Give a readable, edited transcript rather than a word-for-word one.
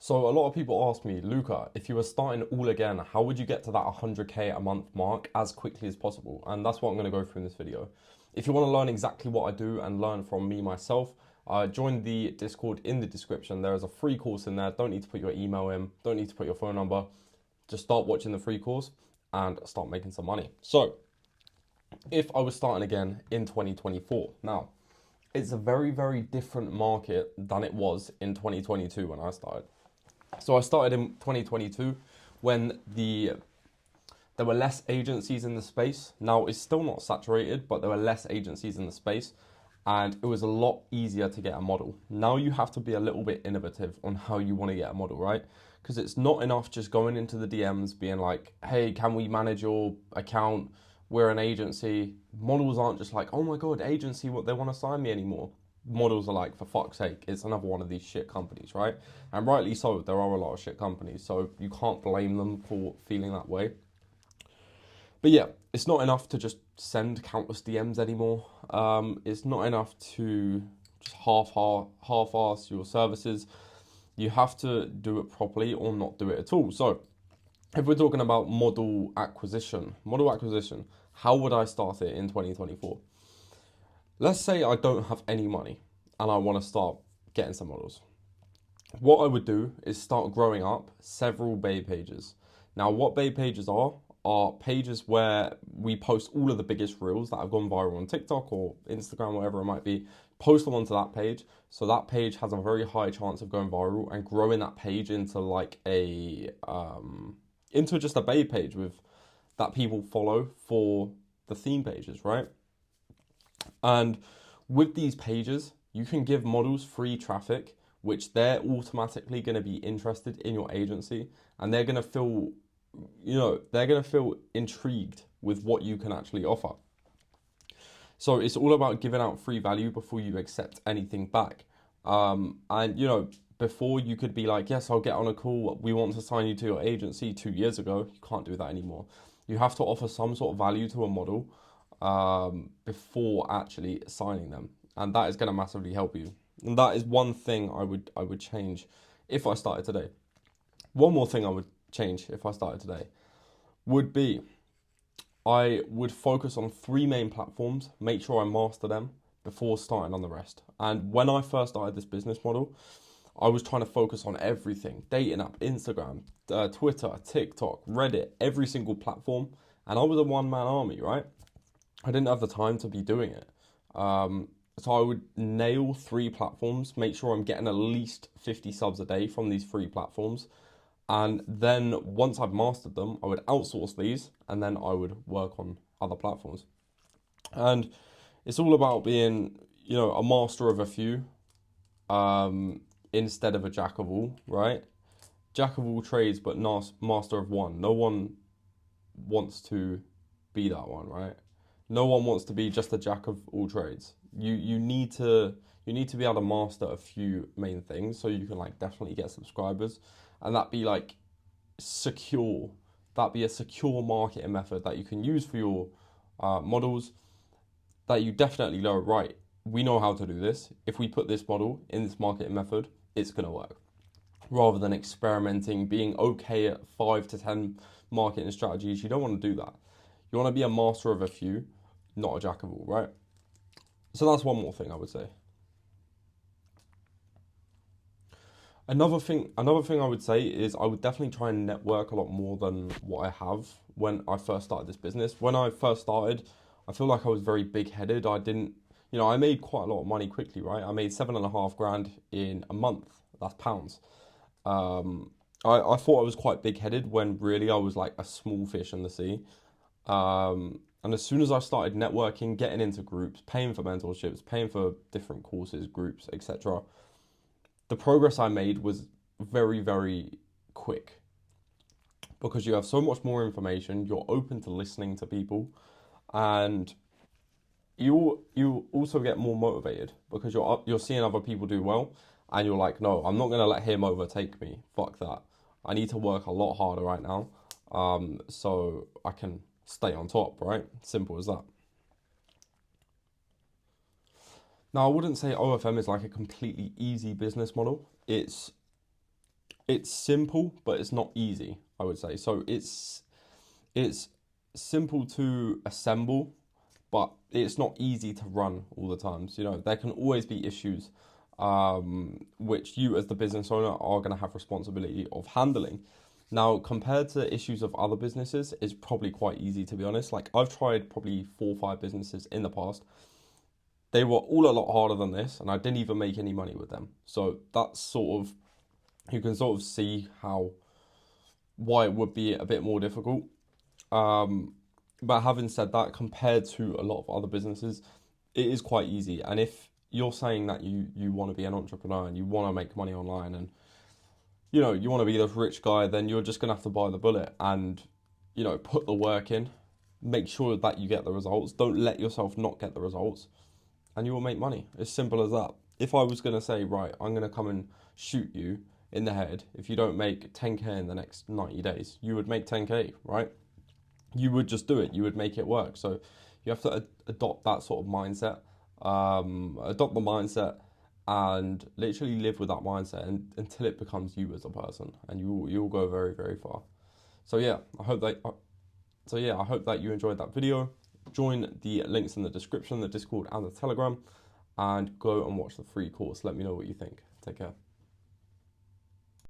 So a lot of people ask me, Luca, if you were starting all again, how would you get to that 100k a month mark as quickly as possible? And that's what I'm going to go through in this video. If you want to learn exactly what I do and learn from me myself, join the Discord in the description. There is a free course in there. Don't need to put your email in, don't need to put your phone number. Just start watching the free course and start making some money. So if I was starting again in 2024, now it's a very, very different market than it was in 2022 when I started. So I started in 2022 when there were less agencies in the space. Now it's still not saturated, but there were less agencies in the space and it was a lot easier to get a model. Now you have to be a little bit innovative on how you want to get a model, right? Because it's not enough just going into the DMs being like, hey, can we manage your account? We're an agency. Models aren't just like, oh my God, agency, what they want to sign me anymore. Models are like, for fuck's sake, it's another one of these shit companies, right? And rightly so, there are a lot of shit companies, so you can't blame them for feeling that way. But yeah, it's not enough to just send countless DMs anymore. It's not enough to just half-ass your services. You have to do it properly or not do it at all. So if we're talking about model acquisition, how would I start it in 2024? Let's say I don't have any money and I want to start getting some models. What I would do is start growing up several babe pages. Now, what babe pages are pages where we post all of the biggest reels that have gone viral on TikTok or Instagram, whatever it might be, post them onto that page. So that page has a very high chance of going viral and growing that page into like into just a babe page with that people follow for the theme pages, right? And with these pages, you can give models free traffic, which they're automatically going to be interested in your agency and they're going to feel, intrigued with what you can actually offer. So it's all about giving out free value before you accept anything back. Before you could be like, yes, I'll get on a call. We want to sign you to your agency 2 years ago. You can't do that anymore. You have to offer some sort of value to a model before actually signing them, and that is going to massively help you. And that is one thing I would change if I started today. One more thing I would change if I started today would be I would focus on 3 main platforms, make sure I master them before starting on the rest. And when I first started this business model, I was trying to focus on everything: dating app, Instagram, Twitter, TikTok, Reddit, every single platform. And I was a one-man army, right? I didn't have the time to be doing it. So I would nail 3 platforms, make sure I'm getting at least 50 subs a day from these 3 platforms. And then once I've mastered them, I would outsource these and then I would work on other platforms. And it's all about being, a master of a few instead of a jack of all, right? Jack of all trades, but master of one. No one wants to be that one, right? No one wants to be just a jack of all trades. You need to be able to master a few main things so you can like definitely get subscribers, and that be like secure. That be a secure marketing method that you can use for your models. That you definitely know, right? We know how to do this. If we put this model in this marketing method, it's gonna work. Rather than experimenting, being okay at 5 to 10 marketing strategies, you don't want to do that. You want to be a master of a few, not a jack of all, right? So that's one more thing I would say. Another thing I would say is I would definitely try and network a lot more than what I have when I first started this business. When I first started, I feel like I was very big-headed. I didn't, I made quite a lot of money quickly, right? I made 7.5 grand in a month. That's pounds. I thought I was quite big-headed when really I was like a small fish in the sea. And as soon as I started networking, getting into groups, paying for mentorships, paying for different courses, groups, etc., the progress I made was very, very quick because you have so much more information. You're open to listening to people, and you also get more motivated because you're seeing other people do well, and you're like, no, I'm not gonna let him overtake me. Fuck that. I need to work a lot harder right now, so I can stay on top, right? Simple as that. Now, I wouldn't say OFM is like a completely easy business model. It's it's simple, but it's not easy, I would say. So it's simple to assemble, but it's not easy to run all the time. So, you know, there can always be issues, which you as the business owner are going to have responsibility of handling. Now, compared to issues of other businesses, it's probably quite easy, to be honest. Like, I've tried probably 4 or 5 businesses in the past. They were all a lot harder than this, and I didn't even make any money with them. So that's sort of, you can sort of see why it would be a bit more difficult. But having said that, compared to a lot of other businesses, it is quite easy. And if you're saying that you want to be an entrepreneur and you want to make money online, and you know you want to be this rich guy, then you're just gonna have to buy the bullet and, you know, put the work in, make sure that you get the results. Don't let yourself not get the results, and you will make money. It's simple as that. If I was gonna say, right, I'm gonna come and shoot you in the head if you don't make 10k in the next 90 days, you would make 10k, right? You would just do it. You would make it work. So you have to adopt that sort of mindset, adopt the mindset, and literally live with that mindset until it becomes you as a person, and you'll go very, very far. So yeah, I hope that you enjoyed that video. Join the links in the description, the Discord and the Telegram, and go and watch the free course. Let me know what you think. Take care.